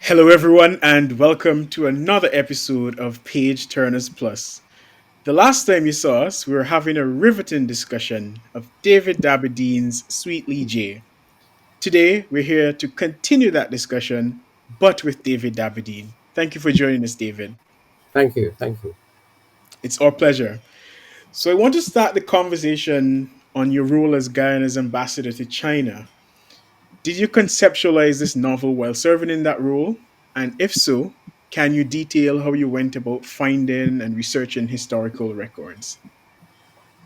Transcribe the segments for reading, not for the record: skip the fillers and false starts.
Hello, everyone, and welcome to another episode of Page Turners Plus. The last time you saw us, we were having a riveting discussion of David Dabydeen's Sweet Li Jie. Today, we're here to continue that discussion, but with David Dabydeen. Thank you for joining us, David. Thank you. Thank you. It's our pleasure. So, I want to start the conversation on your role as Guyana's ambassador to China. Did you conceptualize this novel while serving in that role? And if so, can you detail how you went about finding and researching historical records?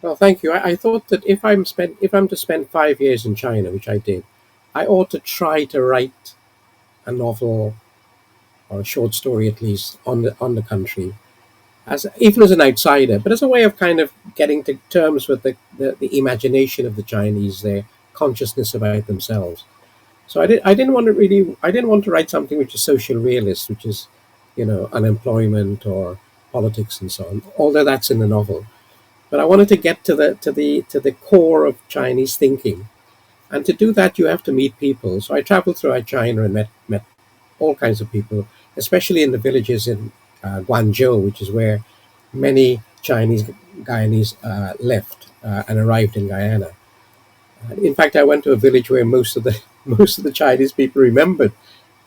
Well, thank you. I thought that if I'm to spend 5 years in China, which I did, I ought to try to write a novel or a short story at least on the country, as even as an outsider, but as a way of kind of getting to terms with the imagination of the Chinese, their consciousness about themselves. So I didn't want to write something which is social realist, which is, unemployment or politics and so on. Although that's in the novel. But I wanted to get to the core of Chinese thinking, and to do that, you have to meet people. So I traveled throughout China and met all kinds of people, especially in the villages in Guangzhou, which is where many Chinese Guyanese left and arrived in Guyana. In fact, I went to a village where most of the most of the Chinese people remembered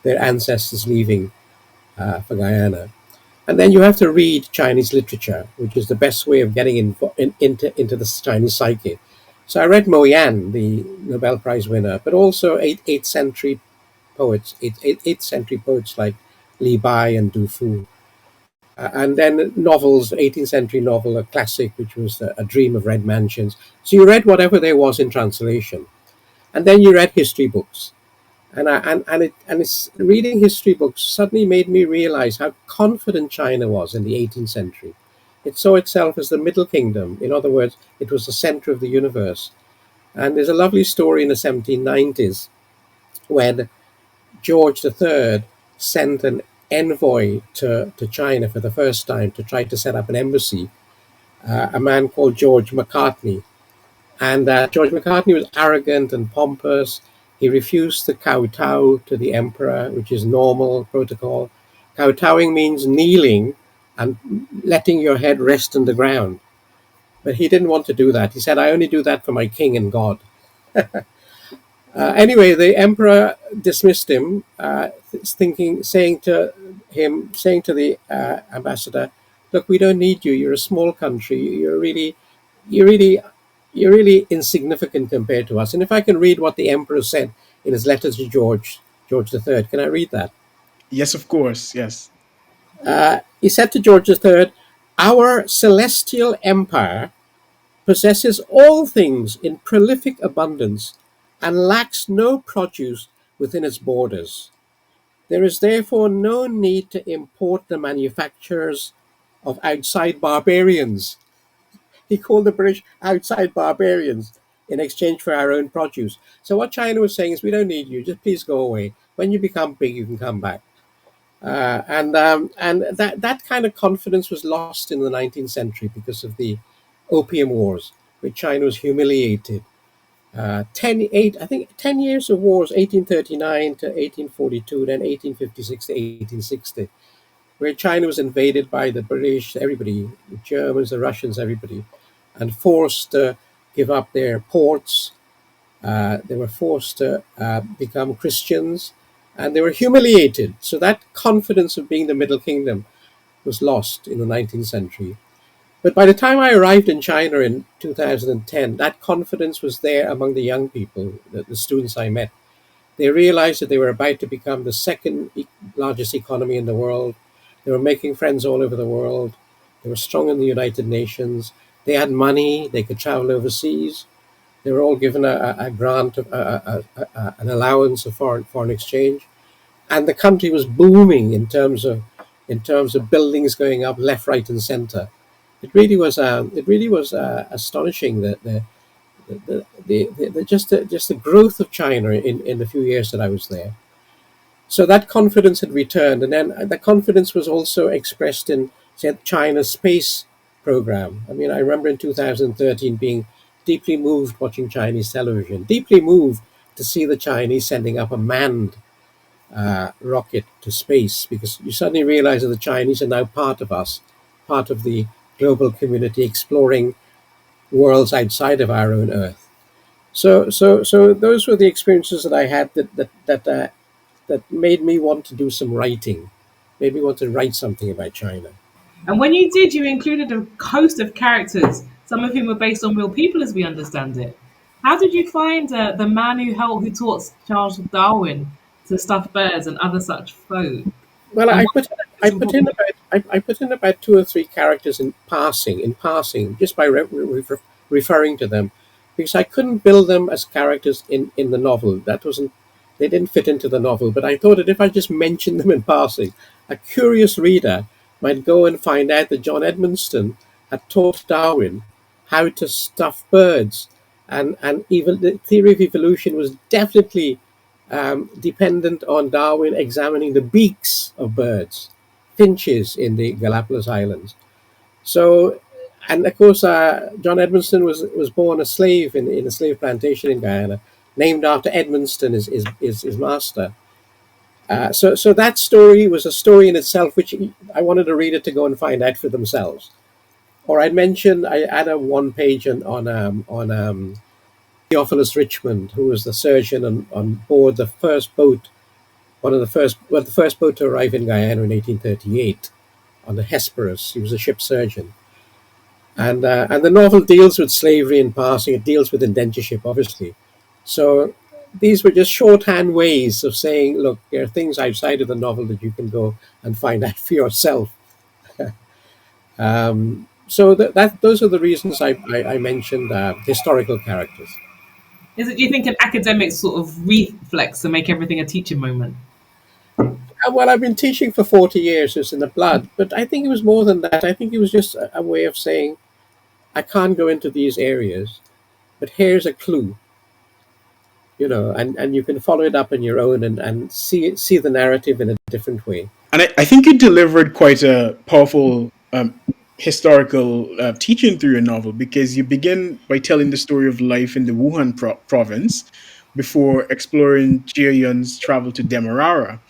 their ancestors leaving for Guyana. And then you have to read Chinese literature, which is the best way of getting into the Chinese psyche. So I read Mo Yan, the Nobel Prize winner, but also eighth century poets like Li Bai and Du Fu. And then novels, 18th century novel, a classic, which was A Dream of Red Mansions. So you read whatever there was in translation. And then you read history books. And it's reading history books suddenly made me realize how confident China was in the 18th century. It saw itself as the Middle Kingdom. In other words, it was the center of the universe. And there's a lovely story in the 1790s when George III sent an envoy to China for the first time to try to set up an embassy, a man called George Macartney. And George Macartney was arrogant and pompous. He refused to kowtow to the emperor, which is normal protocol. Kowtowing means kneeling and letting your head rest on the ground. But he didn't want to do that. He said, I only do that for my king and God. Anyway, the emperor dismissed him, saying to the ambassador, "Look, we don't need you. You're a small country. You're really, you're really insignificant compared to us." And if I can read what the emperor said in his letter to George III, can I read that? Yes, of course, yes. He said to George III, "Our celestial empire possesses all things in prolific abundance and lacks no produce within its borders. There is therefore no need to import the manufactures of outside barbarians." He called the British outside barbarians in exchange for our own produce. So what China was saying is, we don't need you. Just please go away. When you become big, you can come back. And that kind of confidence was lost in the 19th century because of the Opium Wars, where China was humiliated. 10 years of wars, 1839 to 1842, then 1856 to 1860, where China was invaded by the British, everybody, the Germans, the Russians, everybody, and forced to give up their ports. They were forced to become Christians, and they were humiliated. So that confidence of being the Middle Kingdom was lost in the 19th century. But by the time I arrived in China in 2010, that confidence was there among the young people, the students I met. They realized that they were about to become the second largest economy in the world. They were making friends all over the world. They were strong in the United Nations. They had money. They could travel overseas. They were all given a grant, an allowance of foreign exchange, and the country was booming in terms of buildings going up left, right, and center. It really was astonishing that just the growth of China in the few years that I was there. So that confidence had returned, and then the confidence was also expressed in, say, China's space program. I mean, I remember in 2013 being deeply moved watching Chinese television, deeply moved to see the Chinese sending up a manned rocket to space, because you suddenly realize that the Chinese are now part of us, part of the global community, exploring worlds outside of our own Earth. So those were the experiences that I had that made me want to do some writing, made me want to write something about China. And when you did, you included a host of characters, some of whom were based on real people, as we understand it. How did you find the man who taught Charles Darwin to stuff birds and other such folk? Well, And I what put I it's put in important? about I put in about two or three characters in passing, just by referring to them, because I couldn't build them as characters in the novel. That wasn't They didn't fit into the novel. But I thought that if I just mentioned them in passing, a curious reader might go and find out that John Edmonston had taught Darwin how to stuff birds, and even the theory of evolution was definitely dependent on Darwin examining the beaks of birds, finches in the Galapagos Islands. So, and of course, John Edmonston was born a slave in a slave plantation in Guyana, named after Edmonston, his master. So that story was a story in itself, which I wanted a reader to go and find out for themselves. Or I had a one page on Theophilus Richmond, who was the surgeon on board the first boat, the first boat to arrive in Guyana in 1838 on the Hesperus. He was a ship surgeon, and the novel deals with slavery in passing. It deals with indentureship, obviously. So these were just shorthand ways of saying, look, there are things outside of the novel that you can go and find out for yourself. So those are the reasons I mentioned historical characters. Is it, do you think, an academic sort of reflex to make everything a teaching moment? Well, I've been teaching for 40 years. It's in the blood. But I think it was more than that. I think it was just a way of saying, I can't go into these areas, but here's a clue, and you can follow it up on your own, and see the narrative in a different way. And I think you delivered quite a powerful historical teaching through your novel, because you begin by telling the story of life in the Wuhan province before exploring Jie Yun's travel to Demerara.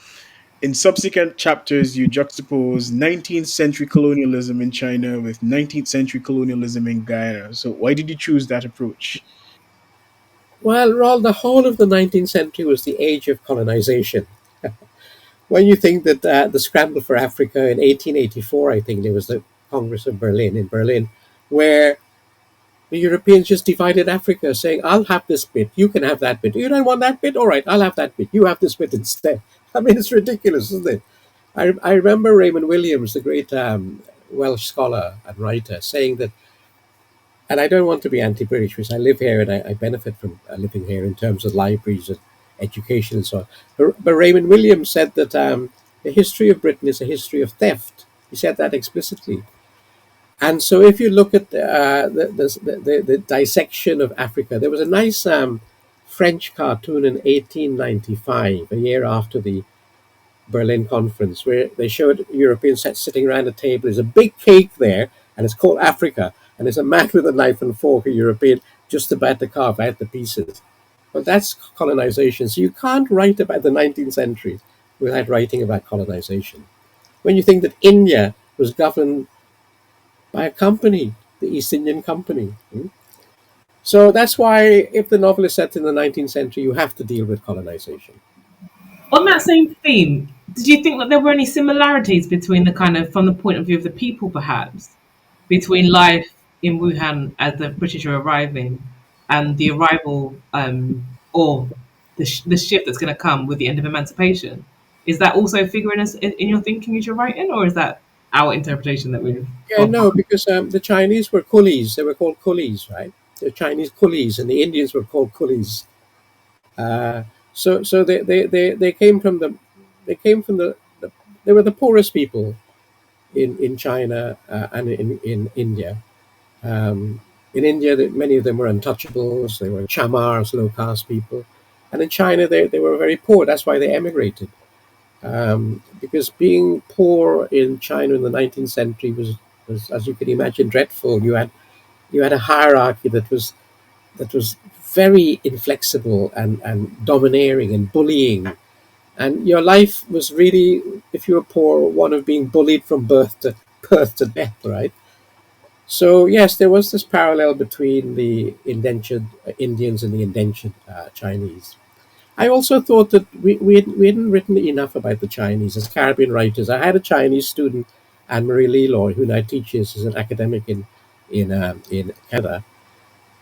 In subsequent chapters, you juxtapose 19th century colonialism in China with 19th century colonialism in Guyana. So, why did you choose that approach? Well, Ron, the whole of the 19th century was the age of colonization. When you think that the scramble for Africa in 1884, I think there was the Congress of Berlin in Berlin, where the Europeans just divided Africa, saying, I'll have this bit, you can have that bit. You don't want that bit? All right, I'll have that bit. You have this bit instead. I mean, it's ridiculous, isn't it? I remember Raymond Williams, the great Welsh scholar and writer, saying that, and I don't want to be anti British because I live here and I benefit from living here in terms of libraries and education and so on. But Raymond Williams said that the history of Britain is a history of theft. He said that explicitly. And so, if you look at the dissection of Africa, there was a nice French cartoon in 1895, a year after the Berlin Conference, where they showed Europeans sitting around a table. There's a big cake there, and it's called Africa. And there's a man with a knife and fork, a European, just about to carve out the pieces. Well, that's colonization. So you can't write about the 19th century without writing about colonization. When you think that India was governed by a company, the East Indian Company. So that's why, if the novel is set in the 19th century, you have to deal with colonization. On that same theme, did you think that there were any similarities between the kind of, from the point of view of the people, perhaps, between life in Wuhan as the British are arriving and the arrival or the shift that's going to come with the end of emancipation? Is that also figuring in your thinking as you're writing, or is that our interpretation that we've Yeah, got? no, because the Chinese were coolies. They were called coolies, right? The Chinese coolies, and the Indians were called coolies. Uh, so they came from the they were the poorest people in China and in India. In India, many of them were untouchables. They were chamars, low caste people, and in China, they were very poor. That's why they emigrated. Because being poor in China in the 19th century was, as you can imagine, dreadful. You had a hierarchy that was very inflexible and domineering and bullying. and your life was really, if you were poor, one of being bullied from birth to death, right? So yes, there was this parallel between the indentured Indians and the indentured Chinese. I also thought that we hadn't written enough about the Chinese as Caribbean writers. I had a Chinese student, Anne Marie Leloy, who now teaches as an academic in Canada,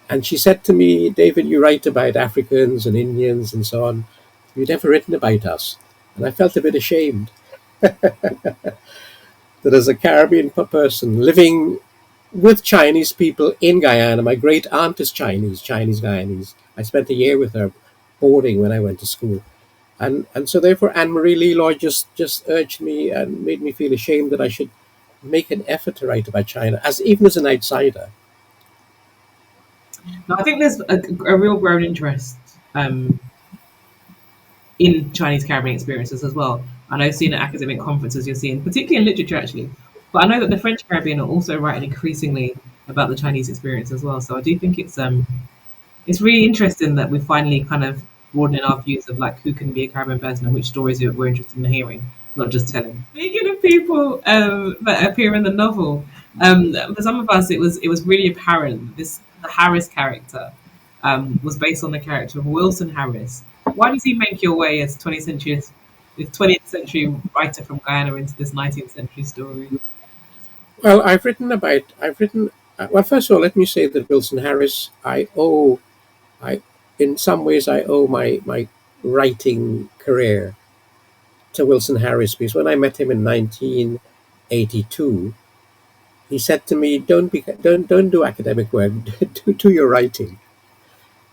and she said to me, "David, you write about Africans and Indians and so on. You've never written about us." And I felt a bit ashamed that as a Caribbean person living with Chinese people in Guyana, my great aunt is Chinese Guyanese. I spent a year with her boarding when I went to school. And so therefore Anne Marie Leloy just urged me and made me feel ashamed that I should make an effort to write about China, as even as an outsider. Now, I think there's a real growing interest in Chinese Caribbean experiences as well. I know seeing at academic conferences you're seeing, particularly in literature actually. But I know that the French Caribbean are also writing increasingly about the Chinese experience as well. So I do think it's really interesting that we're finally kind of broadening our views of like who can be a Caribbean person and which stories we're interested in hearing, not just telling. Speaking of people that appear in the novel, for some of us it was really apparent that this the Harris character was based on the character of Wilson Harris. Why does he make your way as 20th century writer from Guyana into this 19th century story? Well, I've written, well, first of all, let me say that Wilson Harris, I, in some ways, I owe my writing career to Wilson Harris because when I met him in 1982, he said to me, don't do academic work, do your writing."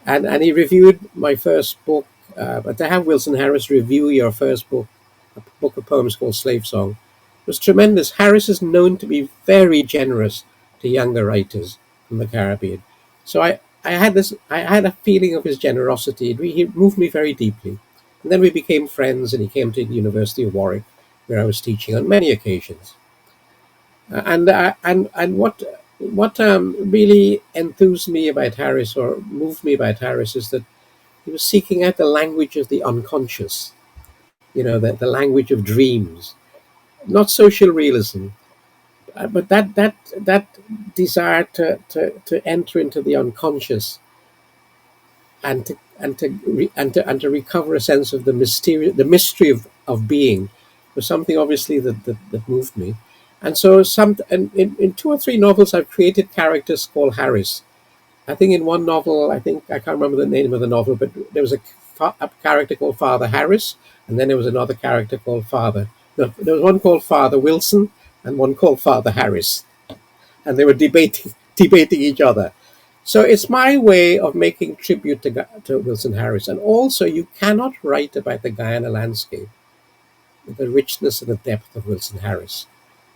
And he reviewed my first book. But to have Wilson Harris review your first book, a book of poems called Slave Song, was tremendous. Harris is known to be very generous to younger writers from the Caribbean. So I had a feeling of his generosity. He moved me very deeply. And then we became friends, and he came to the University of Warwick, where I was teaching on many occasions. And what really enthused me about Harris, or moved me about Harris, is that he was seeking out the language of the unconscious, the language of dreams, not social realism, but that desire to enter into the unconscious and to recover a sense of the mystery of being was something obviously that moved me. And so in two or three novels I've created characters called Harris. I think in one novel, I can't remember the name of the novel, but there was a character called Father Harris, and then there was another character called Father. No, there was one called Father Wilson and one called Father Harris, and they were debating each other. So it's my way of making tribute to Wilson Harris, and also you cannot write about the Guyana landscape with the richness and the depth of Wilson Harris.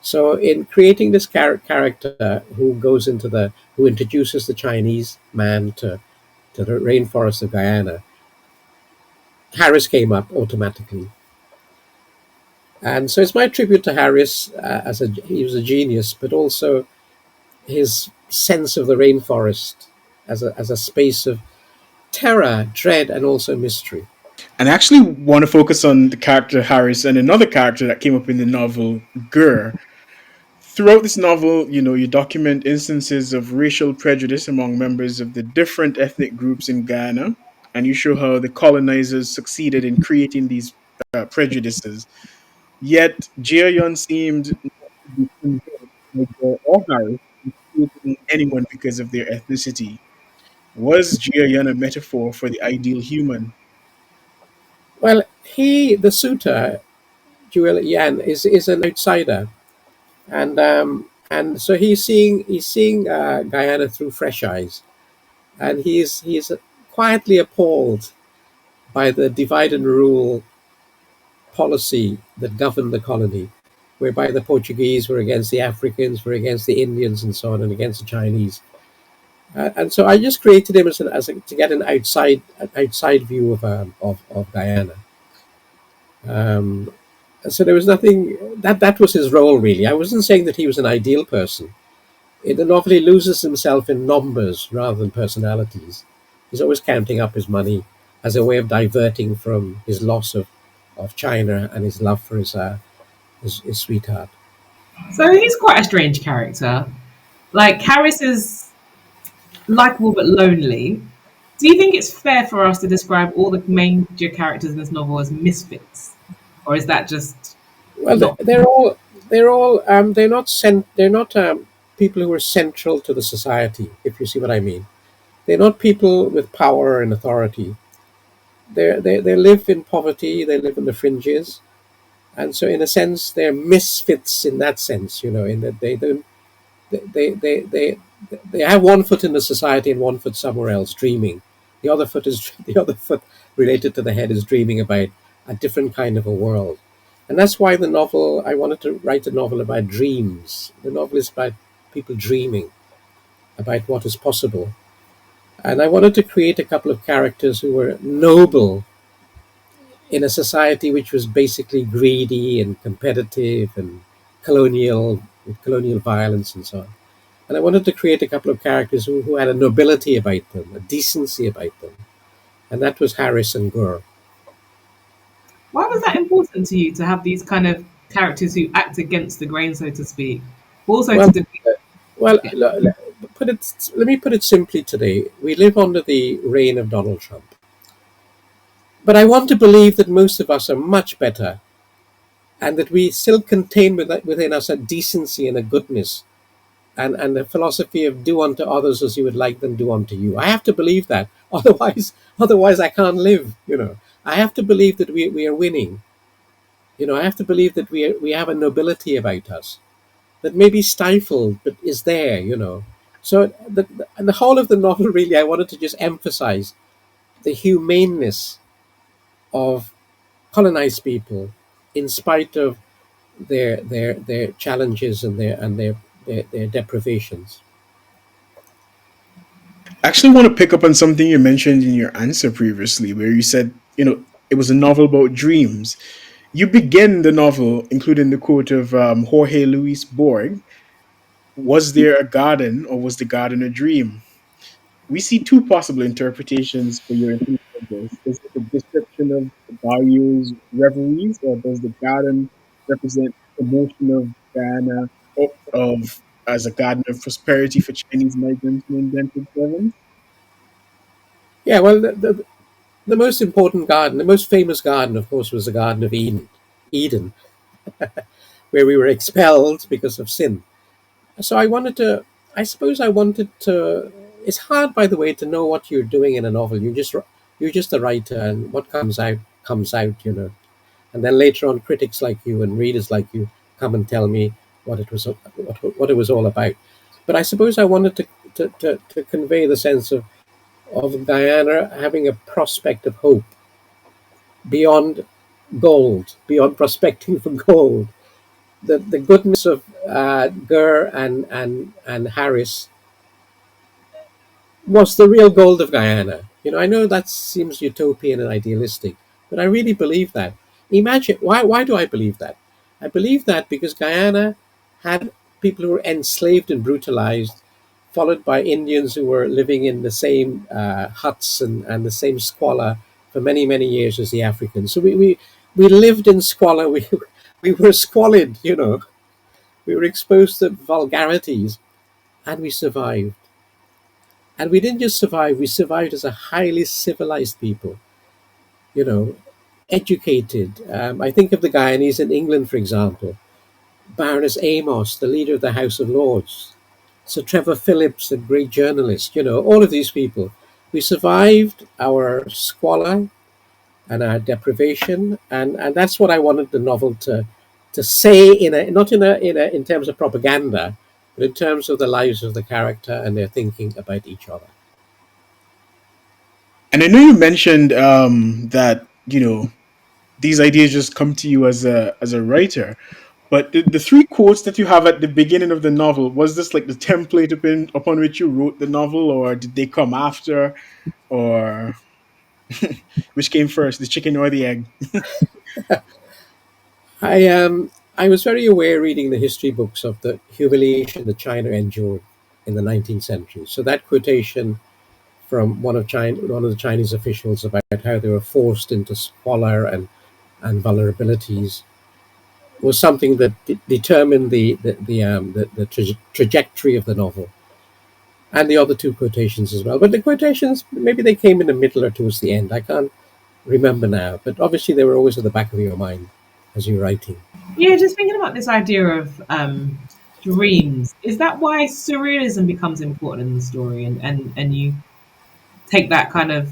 So in creating this character who introduces the Chinese man to the rainforest of Guyana, Harris came up automatically. And so it's my tribute to Harris he was a genius, but also his sense of the rainforest as a space of terror, dread, and also mystery. And I actually want to focus on the character Harris and another character that came up in the novel, Gur. Throughout this novel, you document instances of racial prejudice among members of the different ethnic groups in Guyana, and you show how the colonizers succeeded in creating these prejudices. Yet, Jia seemed not to be convinced by Joe or Harris of creating anyone because of their ethnicity. Was Jia a metaphor for the ideal human? Well, the suitor, Jewel Yan, is an outsider, and so he's seeing Guyana through fresh eyes, and he's quietly appalled by the divide and rule policy that governed the colony, whereby the Portuguese were against the Africans, were against the Indians, and so on, and against the Chinese. And so I just created him to get an outside view of Guyana. Um, so there was nothing that was his role really. I wasn't saying that he was an ideal person. In the novel, he loses himself in numbers rather than personalities. He's always counting up his money as a way of diverting from his loss of of China and his love for his sweetheart. So he's quite a strange character. Like Harris is likable but lonely. Do you think it's fair for us to describe all the major characters in this novel as misfits, or is that just Well, not? they're not they're not people who are central to the society. If you see what I mean, they're not people with power and authority. They live in poverty. They live in the fringes, and so in a sense, they're misfits in that sense. In that they don't they they they they have one foot in the society and one foot somewhere else, dreaming. The other foot is the other foot related to the head is dreaming about a different kind of a world, and that's why the novel. I wanted to write a novel about dreams. The novel is about people dreaming about what is possible, and I wanted to create a couple of characters who were noble in a society which was basically greedy and competitive and colonial, with colonial violence and so on. And I wanted to create a couple of characters who had a nobility about them, a decency about them. And that was Harris and Gurr. Why was that important to you to have these kind of characters who act against the grain, so to speak, but also to Well, defeat? well, Yeah. let me put it simply today. We live under the reign of Donald Trump. But I want to believe that most of us are much better and that we still contain within us a decency and a goodness and the philosophy of do unto others as you would like them do unto you. I have to believe that. Otherwise I can't live. I have to believe that we are winning. I have to believe that we have a nobility about us that may be stifled but is there. So and the whole of the novel really I wanted to just emphasize the humaneness of colonized people in spite of their challenges and their deprivations. I actually want to pick up on something you mentioned in your answer previously, where you said, it was a novel about dreams. You begin the novel, including the quote of Jorge Luis Borg: "Was there a garden, or was the garden a dream?" We see two possible interpretations for your inclusion of this. Is it a description of Barrio's reveries, or does the garden represent the motion of Guyana of as a garden of prosperity for Chinese migrants who indented servants? Yeah, well, the most important garden, the most famous garden, of course, was the Garden of Eden, where we were expelled because of sin. So I suppose I wanted to. It's hard, by the way, to know what you're doing in a novel. You're just a writer, and what comes out. And then later on, critics like you and readers like you come and tell me what it was all about. But I suppose I wanted to convey the sense of Guyana having a prospect of hope beyond gold, beyond prospecting for gold. The goodness of Gurr and Harris was the real gold of Guyana. I know that seems utopian and idealistic, but I really believe that. Imagine why do I believe that? I believe that because Guyana had people who were enslaved and brutalized, followed by Indians who were living in the same huts and the same squalor for many, many years as the Africans. So we lived in squalor. We were squalid. We were exposed to vulgarities and we survived. And we didn't just survive, we survived as a highly civilized people, you know, educated. I think of the Guyanese in England, for example, Baroness Amos, the leader of the House of Lords, Sir Trevor Phillips, the great journalist, all of these people. We survived our squalor and our deprivation, and that's what I wanted the novel to say not in terms of propaganda, but in terms of the lives of the character and their thinking about each other. And I know you mentioned that these ideas just come to you as a writer. But the three quotes that you have at the beginning of the novel, was this like the template upon which you wrote the novel, or did they come after, or which came first, the chicken or the egg? I was very aware reading the history books of the humiliation that China endured in the 19th century. So that quotation from one of the Chinese officials about how they were forced into squalor and vulnerabilities was something that determined the trajectory of the novel, and the other two quotations as well. But the quotations, maybe they came in the middle or towards the end. I can't remember now, but obviously they were always at the back of your mind as you're writing. Yeah, just thinking about this idea of dreams. Is that why surrealism becomes important in the story, and you take that kind of,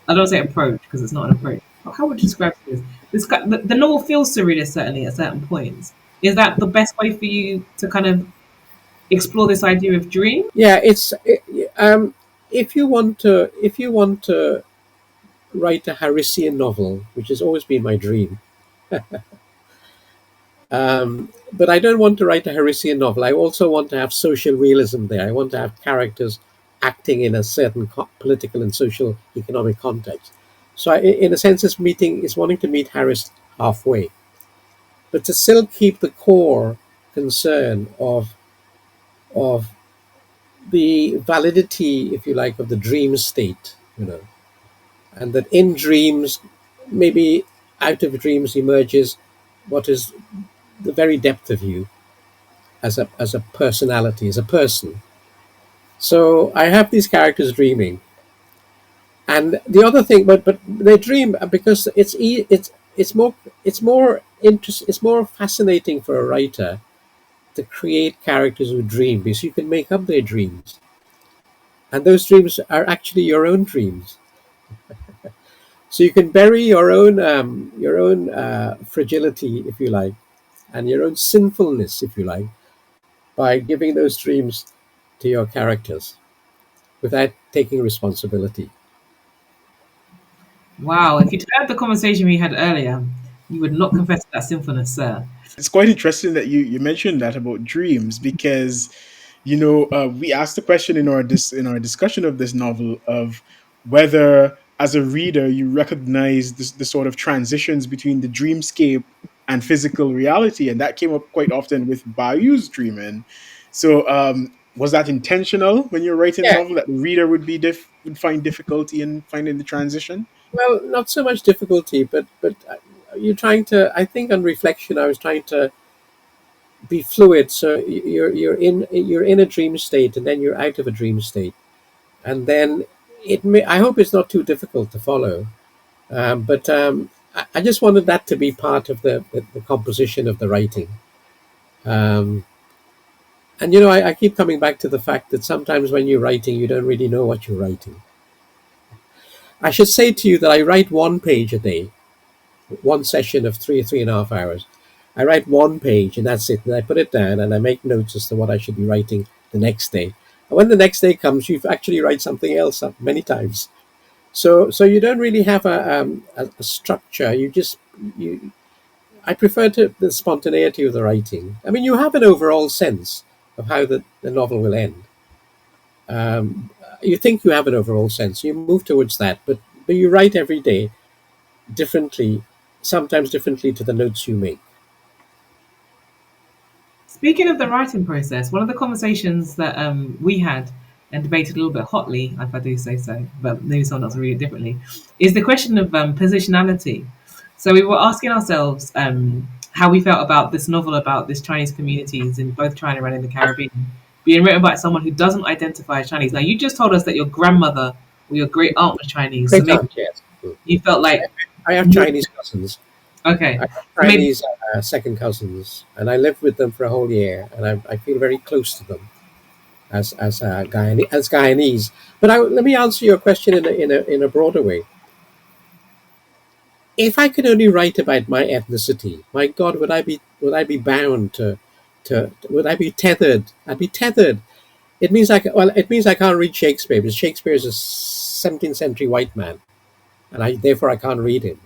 I don't say approach because it's not an approach. How would you describe this? The novel feels surrealist certainly at certain points. Is that the best way for you to kind of explore this idea of dream? Yeah, if you want to write a Harrissian novel, which has always been my dream. But I don't want to write a Harrissian novel. I also want to have social realism there. I want to have characters acting in a certain political and social economic context. So, in a sense, is wanting to meet Harris halfway, but to still keep the core concern of the validity, if you like, of the dream state. And that in dreams, maybe out of dreams emerges what is the very depth of you as a personality, as a person. So I have these characters dreaming, and the other thing, but they dream because it's more it's more fascinating for a writer to create characters who dream because you can make up their dreams, and those dreams are actually your own dreams. So you can bury your own fragility, if you like, and your own sinfulness, if you like, by giving those dreams to your characters without taking responsibility. Wow, if you'd heard the conversation we had earlier, you would not confess to that sinfulness, sir. It's quite interesting that you mentioned that about dreams because we asked the question in in our discussion of this novel of whether as a reader you recognize the sort of transitions between the dreamscape and physical reality, and that came up quite often with Bayou's dreaming. So was that intentional when you're writing the Yeah, novel that the reader would find difficulty in finding the transition? well, not so much difficulty, but you're trying to. I think on reflection, I was trying to be fluid. So you're in a dream state, and then you're out of a dream state, and then it may. I hope it's not too difficult to follow. But I just wanted that to be part of the composition of the writing. Um, and I keep coming back to the fact that sometimes when you're writing, you don't really know what you're writing. I should say to you that I write one page a day, one session of 3.5 hours. I write one page and that's it. And I put it down and I make notes as to what I should be writing the next day. And when the next day comes, you actually write something else up many times. So you don't really have a structure. You. I prefer the spontaneity of the writing. I mean, you have an overall sense of how the novel will end. Um, you think you have an overall sense. You move towards that, but you write every day differently, sometimes differently to the notes you make. Speaking of the writing process, one of the conversations that we had and debated a little bit hotly, if I do say so, but maybe someone else will read it differently, is the question of positionality. So we were asking ourselves how we felt about this novel about this Chinese communities in both China and in the Caribbean being written by someone who doesn't identify as Chinese. Now, you just told us that your grandmother or your great aunt was Chinese, so Great maybe aunt, yes. you felt like I have you Chinese cousins. I okay. have So maybe Chinese second cousins, and I lived with them for a whole year, and I feel very close to them as Guyanese. But let me answer your question in a broader way. If I could only write about my ethnicity, my God, would I be bound to would I be tethered? I'd be tethered. It means I can't read Shakespeare because Shakespeare is a 17th century white man, and therefore I can't read him.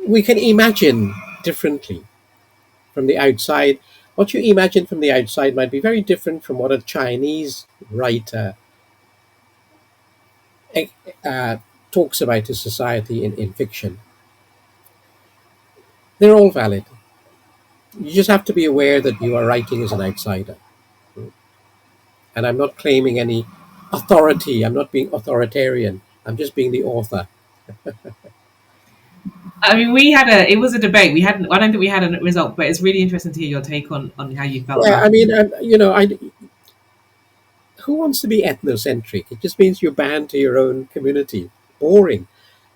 We can imagine differently from the outside. What you imagine from the outside might be very different from what a Chinese writer eh, uh, talks about his society in fiction. They're all valid. You just have to be aware that you are writing as an outsider. And I'm not claiming any authority. I'm not being authoritarian. I'm just being the author. I mean, we had a. It was a debate. We hadn't. I don't think we had a result, but it's really interesting to hear your take on how you felt Yeah, about I it. mean, who wants to be ethnocentric? It just means you're bound to your own community. Boring.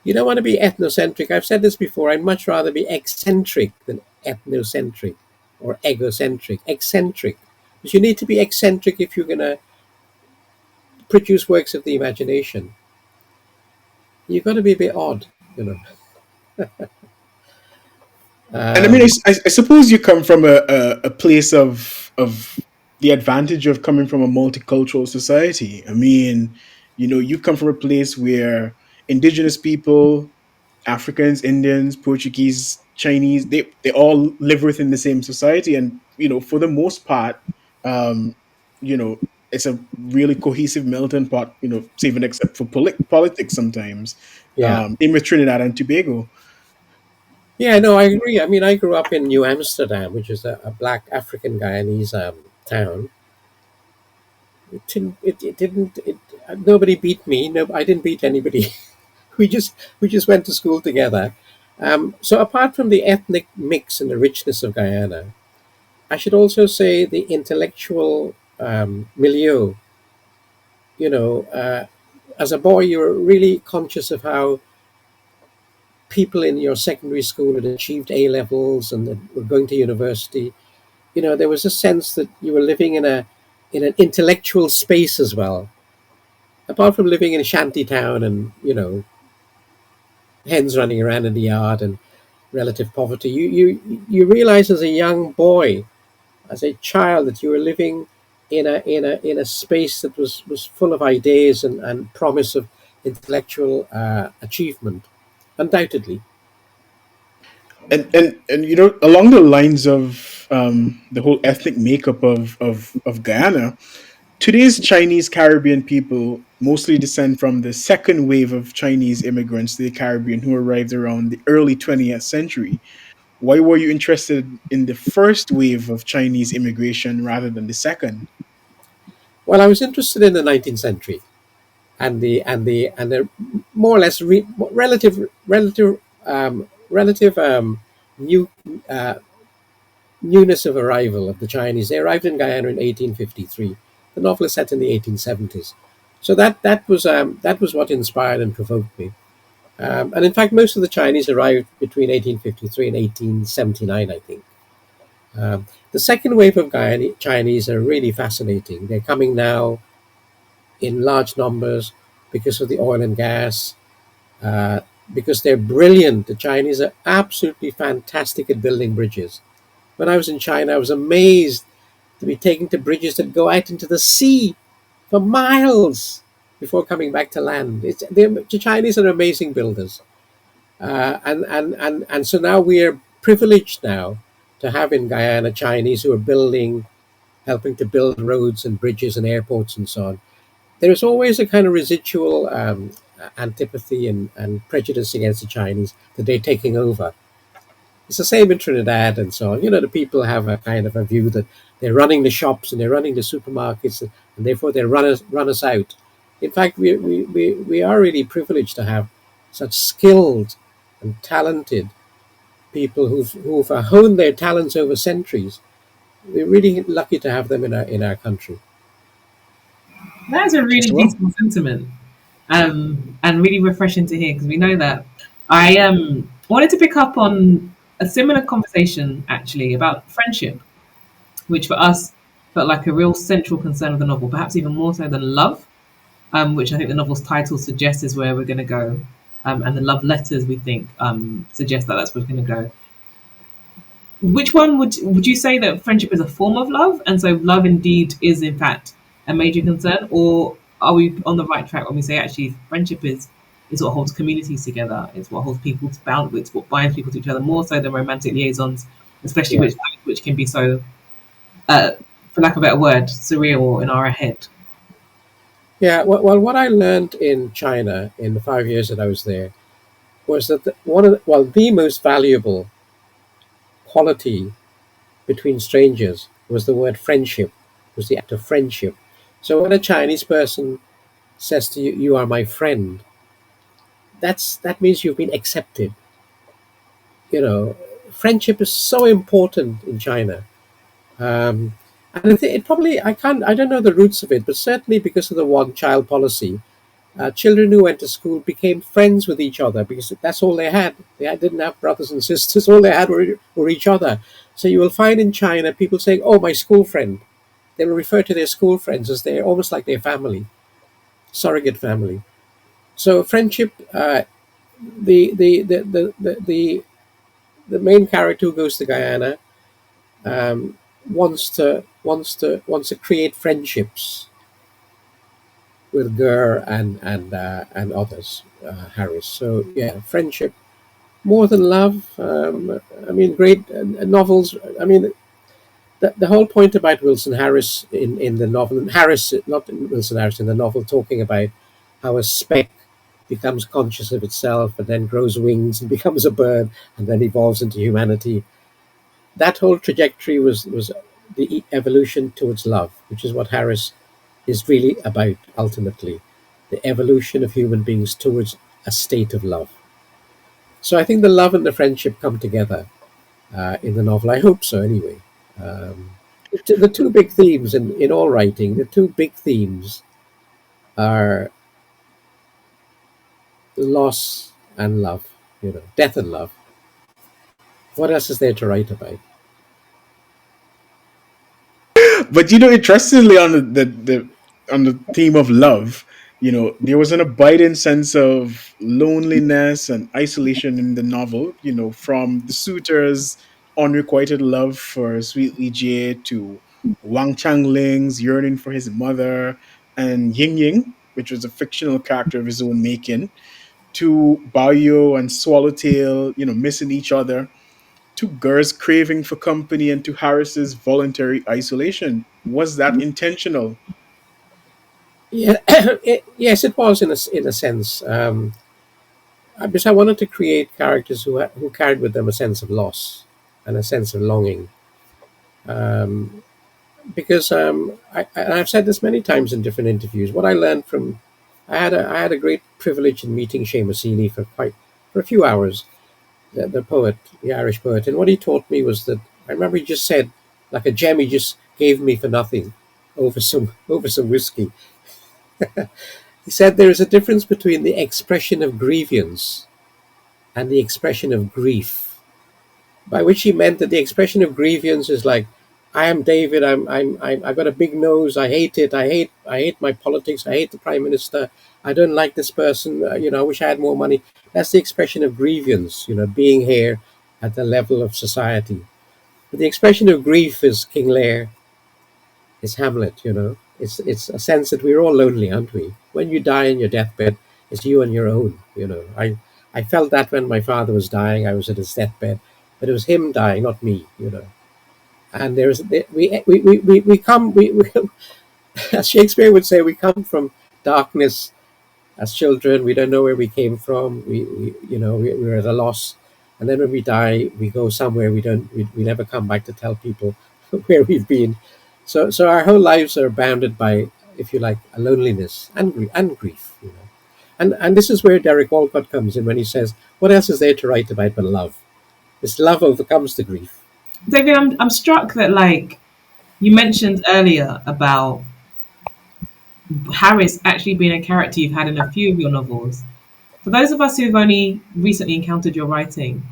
You don't want to be ethnocentric. I've said this before. I'd much rather be eccentric than ethnocentric or egocentric. Eccentric. Because you need to be eccentric if you're going to produce works of the imagination. You've got to be a bit odd, you know. And I mean, Um, I suppose you come from a place of the advantage of coming from a multicultural society. I mean, you come from a place where indigenous people, Africans, Indians, Portuguese, Chinese, they all live within the same society, and for the most part, um, you know, it's a really cohesive melting pot. Even except for politics sometimes. yeah. Same with Trinidad and Tobago. Yeah, no, I agree. I mean, I grew up in New Amsterdam, which is a black African Guyanese town. Nobody beat me. No, I didn't beat anybody. we just went to school together. So apart from the ethnic mix and the richness of Guyana, I should also say the intellectual milieu. You know, as a boy, you were really conscious of how people in your secondary school had achieved A levels and that were going to university. There was a sense that you were living in an intellectual space as well. Apart from living in a shanty town and hens running around in the yard and relative poverty, you realize as a young boy, as a child, that you were living in a space that was full of ideas and promise of intellectual achievement, undoubtedly. And along the lines of the whole ethnic makeup of Guyana, today's Chinese Caribbean people mostly descend from the second wave of Chinese immigrants to the Caribbean who arrived around the early 20th century. Why were you interested in the first wave of Chinese immigration rather than the second? Well, I was interested in the 19th century and the more or less relative new uh, newness of arrival of the Chinese. They arrived in Guyana in 1853. The novel is set in the 1870s, so that was what inspired and provoked me. And in fact, most of the Chinese arrived between 1853 and 1879, I think. The second wave of Guyana Chinese are really fascinating. They're coming now in large numbers because of the oil and gas, uh, because they're brilliant. The Chinese are absolutely fantastic at building bridges. When I was in China, I was amazed to be taken to bridges that go out into the sea for miles before coming back to land. The Chinese are amazing builders, and so now we are privileged now to have in Guyana Chinese who are helping to build roads and bridges and airports and so on. There is always a kind of residual antipathy and prejudice against the Chinese that they're taking over. It's the same in Trinidad and so on. The people have a kind of a view that they're running the shops and they're running the supermarkets, and therefore they run us out. In fact, we are really privileged to have such skilled and talented people who've honed their talents over centuries. We're really lucky to have them in our country. That's a Just really well. beautiful sentiment, and really refreshing to hear because we know that. I wanted to pick up on a similar conversation actually about friendship, which for us felt like a real central concern of the novel, perhaps even more so than love, which I think the novel's title suggests is where we're going to go, and the love letters we think suggest that that's where we're going to go. Which one would you say that friendship is a form of love, and so love indeed is in fact a major concern, or are we on the right track when we say actually friendship is what holds communities together, it's what holds people bound, it's what binds people to each other more so than romantic liaisons, especially Yeah. which can be so, uh, for lack of a better word, surreal in our head. Yeah, well, what I learned in China in the 5 years that I was there was that the most valuable quality between strangers was the word friendship, was the act of friendship. So when a Chinese person says to you, "You are my friend," that means you've been accepted. you know, friendship is so important in China. Um, and it probably, I don't know the roots of it, but certainly because of the one child policy, children who went to school became friends with each other because that's all they had. Didn't have brothers and sisters. All they had were each other. So you will find in China people saying, "Oh, my school friend." They will refer to their school friends as they're almost like their family, surrogate family. So friendship, the main character who goes to Guyana um, wants to create friendships with Gurr and others, Harris. So yeah, friendship more than love. I mean, great novels. I mean, the whole point about Wilson Harris in the novel, and Harris, not Wilson Harris in the novel, talking about how a speck becomes conscious of itself and then grows wings and becomes a bird and then evolves into humanity. That whole trajectory was the evolution towards love, which is what Harris is really about ultimately, the evolution of human beings towards a state of love. So I think the love and the friendship come together in the novel. I hope so, anyway. Um, the two big themes in all writing, the two big themes are loss and love, death and love. What else is there to write about? But interestingly, on the on the theme of love, there was an abiding sense of loneliness and isolation in the novel. From the suitor's unrequited love for Sweet Li Jie to Wang Changling's yearning for his mother, and Ying Ying, which was a fictional character of his own making, to Baoyo and Swallowtail, missing each other, to Gur's craving for company, and to Harris's voluntary isolation. Was that intentional? Yeah, yes, it was in a sense. Because I wanted to create characters who carried with them a sense of loss and a sense of longing. Because and I've said this many times in different interviews. What I learned from I had a great privilege in meeting Seamus Heaney for a few hours, the poet, the Irish poet, and what he taught me was that I remember he just said, like a gem, he just gave me for nothing over some whiskey. He said there is a difference between the expression of grievance and the expression of grief, by which he meant that the expression of grievance is like, I am David. I've got a big nose. I hate it. I hate my politics. I hate the prime minister. I don't like this person. I wish I had more money. That's the expression of grievance. Being here at the level of society. But the expression of grief is King Lear, is Hamlet. It's a sense that we're all lonely, aren't we? When you die in your deathbed, it's you on your own. I felt that when my father was dying. I was at his deathbed, but it was him dying, not me. And we come as Shakespeare would say, we come from darkness as children. We don't know where we came from. We're at a loss, and then when we die, we go somewhere we never come back to tell people where we've been. So our whole lives are bounded by, if you like, a loneliness and grief. And this is where Derek Walcott comes in when he says, "What else is there to write about but love? This love overcomes the grief." David, I'm struck that you mentioned earlier about Harris actually being a character you've had in a few of your novels. For those of us who've only recently encountered your writing,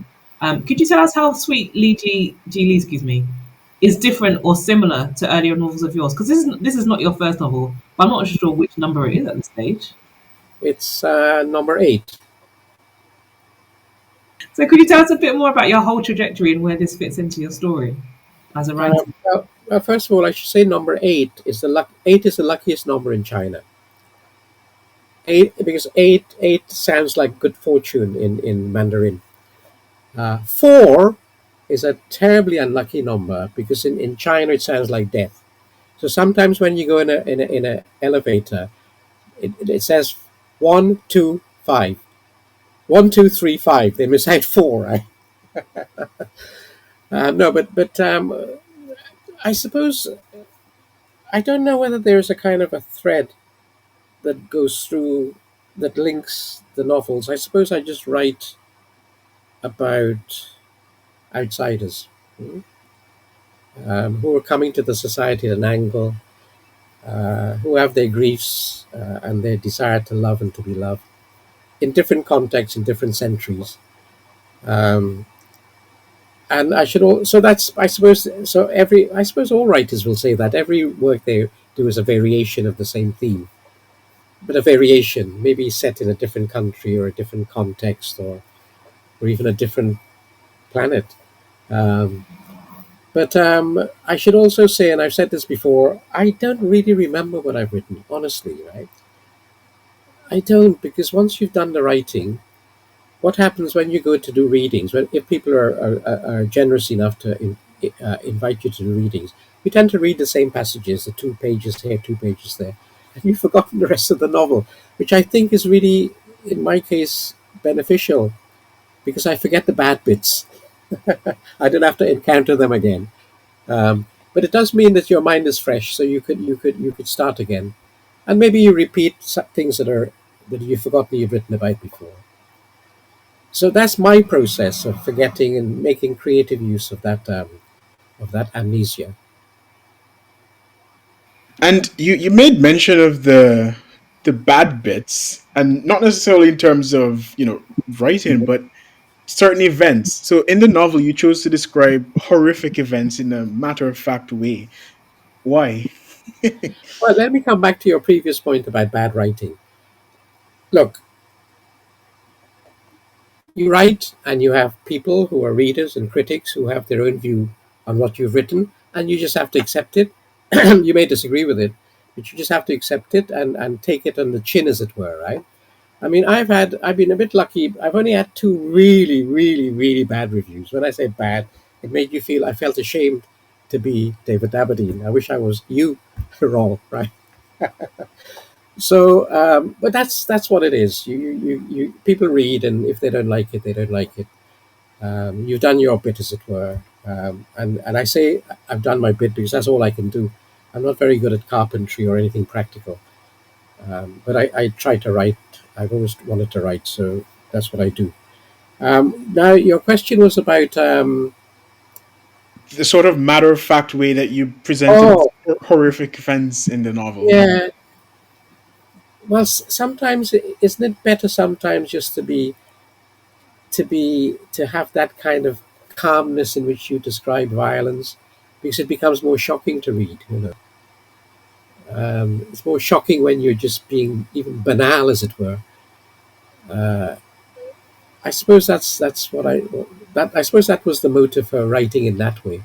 could you tell us how Sweet Li Jie, excuse me, is different or similar to earlier novels of yours? Because this is not your first novel, but I'm not sure which number it is at this stage. It's number 8. So could you tell us a bit more about your whole trajectory and where this fits into your story as a writer? First of all, I should say number 8 is eight is the luckiest number in China. Eight, because eight sounds like good fortune in Mandarin. 4 is a terribly unlucky number because in China it sounds like death. So sometimes when you go in a elevator, it says 1, 2, 5, 1, 2, 3, 5. They misheard 4, right? No, but I suppose I don't know whether there's a kind of a thread that goes through that links the novels. I suppose I just write about. outsiders, who are coming to the society at an angle, who have their griefs and their desire to love and to be loved in different contexts, in different centuries. Um, and I should all so that's I suppose so every I suppose all writers will say that every work they do is a variation of the same theme, but a variation, maybe set in a different country or a different context or even a different planet. Um, but I should also say, and I've said this before, I don't really remember what I've written, honestly, right? I don't, because once you've done the writing, what happens when you go to do readings? When if people are generous enough to invite you to do readings, you tend to read the same passages, the 2 pages here, 2 pages there, and you've forgotten the rest of the novel, which I think is really, in my case, beneficial because I forget the bad bits. I don't have to encounter them again. But it does mean that your mind is fresh, so you could start again, and maybe you repeat things that you've forgotten you've written about before. So that's my process of forgetting and making creative use of that amnesia. And you made mention of the bad bits, and not necessarily in terms of writing, but certain events. So in the novel, you chose to describe horrific events in a matter of fact way. Why? Well, let me come back to your previous point about bad writing. Look, you write and you have people who are readers and critics who have their own view on what you've written, and you just have to accept it. You may disagree with it, but you just have to accept it and take it on the chin, as it were, right? I mean, I've been a bit lucky. I've only had two really, really, really bad reviews. When I say bad, it made you feel I felt ashamed to be David Dabydeen. I wish I was you, wrong, right? So, but that's what it is. You people read, and if they don't like it, they don't like it. You've done your bit, as it were, and I say I've done my bit because that's all I can do. I'm not very good at carpentry or anything practical, but I try to write. I've always wanted to write, so that's what I do. Now, your question was about. The sort of matter of fact way that you presented Oh, horrific events in the novel. yeah. Well, sometimes isn't it better sometimes just to have that kind of calmness in which you describe violence, because it becomes more shocking to read. It's more shocking when you're just being even banal, as it were. Uh, I suppose that's what I suppose that was the motive for writing in that way.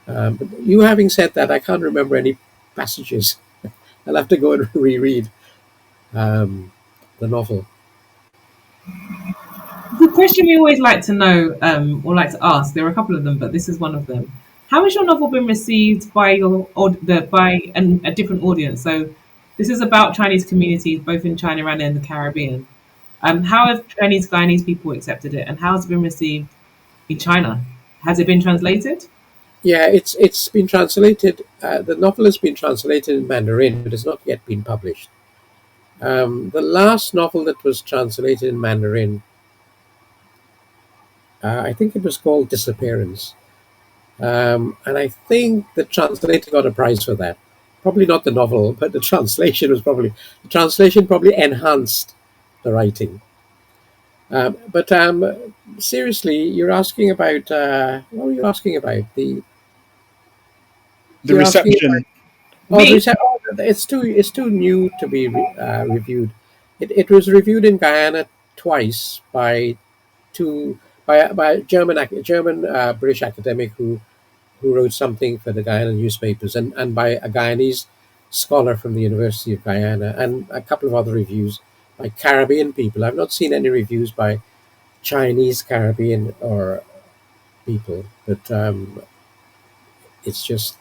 But you having said that, I can't remember any passages. I'll have to go and reread um, the novel. The question we always like to know, or like to ask, there are a couple of them, but this is one of them. How has your novel been received by a different audience? So, this is about Chinese communities both in China and in the Caribbean. How have Chinese Guyanese people accepted it, and how has it been received in China? Has it been translated? Yeah, it's been translated. The novel has been translated in Mandarin, but it's not yet been published. The last novel that was translated in Mandarin, I think it was called Disappearance. And I think the translator got a prize for that. Probably not the novel, but the translation probably enhanced the writing. But seriously, you're asking about what were you asking about? The You're asking about reception. the Me? it's too new to be reviewed. It was reviewed in Guyana twice by two by a German British academic who wrote something for the Guyana newspapers, and by a Guyanese scholar from the University of Guyana, and a couple of other reviews by Caribbean people. I've not seen any reviews by Chinese Caribbean or people, but it's just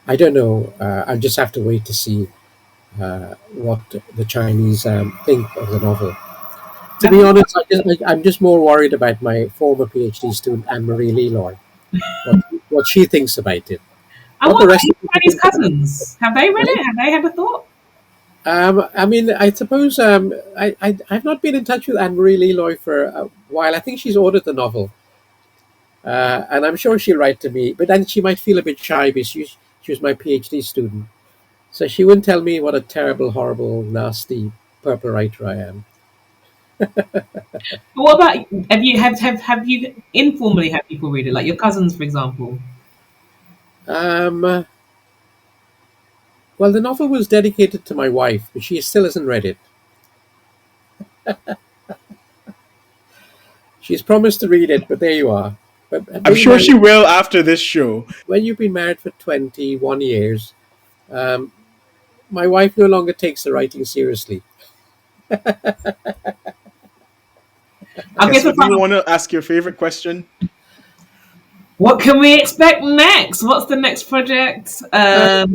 I don't know. I'll just have to wait to see what the Chinese think of the novel. To Have be you, honest, I'm just more worried about my former PhD student Anne Marie Leloy, what what she thinks about it. and What what the about rest your of the Chinese people think. cousins? Have they read Right? it? Have they had a thought? I mean, I suppose I've not been in touch with Anne Marie Leloy for a while. I think she's ordered the novel, And I'm sure she'll write to me, but then she might feel a bit shy because she was my PhD student. So she wouldn't tell me what a terrible, horrible, nasty purple writer I am. But what about have you informally had people read it, like your cousins, for example? Um, well, the novel was dedicated to my wife, but she still hasn't read it. She's promised to read it, but there you are. But I'm being sure she married, will after this show. when you've been married for 21 years, um, my wife no longer takes the writing seriously. I Okay, guess so we're do you kind of, want to ask your favorite question? what can we expect next? What's the next project? Uh,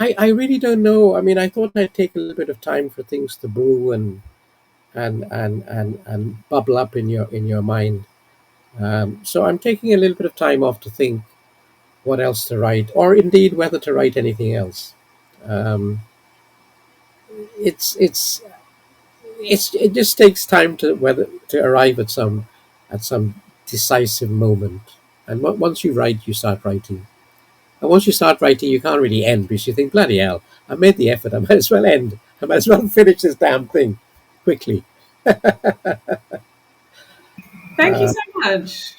I really don't know. I mean, I thought I'd take a little bit of time for things to brew and bubble up in your mind. So I'm taking a little bit of time off to think what else to write, or indeed whether to write anything else. Um, it's it's it just takes time to whether to arrive at some decisive moment. And once you write, you start writing. And once you start writing, you can't really end because you think, bloody hell, I made the effort. I might as well end. I might as well finish this damn thing quickly. thank you Uh, so much.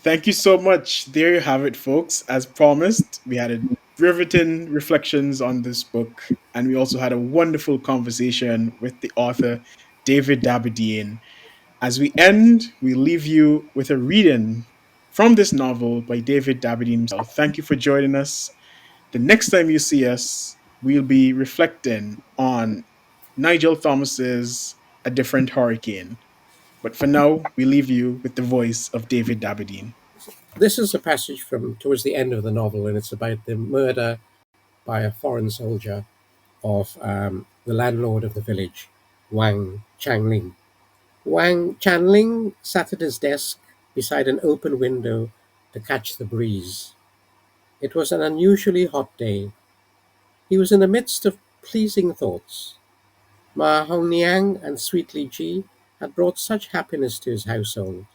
Thank you so much. There you have it, folks. As promised, we had a riveting reflections on this book, and we also had a wonderful conversation with the author, David Dabydeen. As we end, we leave you with a reading from this novel by David Dabydeen himself. Thank you for joining us. The next time you see us, we'll be reflecting on Nigel Thomas's A Different Hurricane. But for now, we leave you with the voice of David Dabydeen. this is a passage from towards the end of the novel, and it's about the murder by a foreign soldier of the landlord of the village, Wang Changling. Wang Chanling sat at his desk beside an open window to catch the breeze. It was an unusually hot day. He was in the midst of pleasing thoughts. Ma Hongniang and Sweet Li Jie had brought such happiness to his household.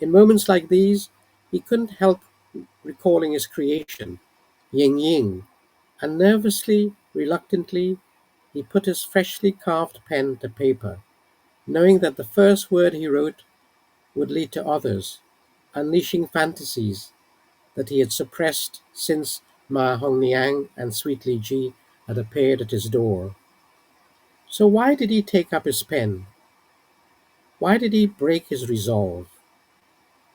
In moments like these, he couldn't help recalling his creation, Ying Ying, and nervously, reluctantly, he put his freshly carved pen to paper, knowing that the first word he wrote would lead to others, unleashing fantasies that he had suppressed since Ma Hongniang and Sweet Li Jie had appeared at his door. So why did he take up his pen? Why did he break his resolve?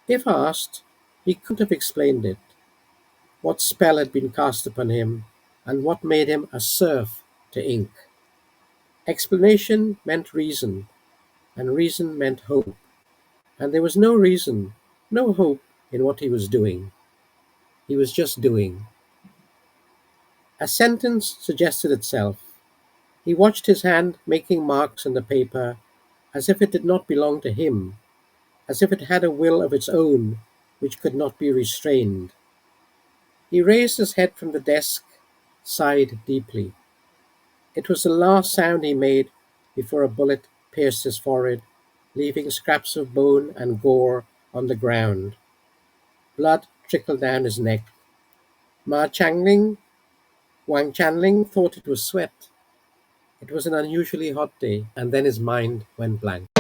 If asked, he couldn't have explained it. What spell had been cast upon him, and what made him a serf to ink? Explanation meant reason, and reason meant hope, and there was no reason, no hope in what he was doing. He was just doing. A sentence suggested itself. He watched his hand making marks on the paper as if it did not belong to him, as if it had a will of its own which could not be restrained. He raised his head from the desk, sighed deeply. It was the last sound he made before a bullet pierced his forehead, leaving scraps of bone and gore on the ground. Blood trickled down his neck. Ma Changling, Wang Chanling thought it was sweat. It was an unusually hot day, and then his mind went blank.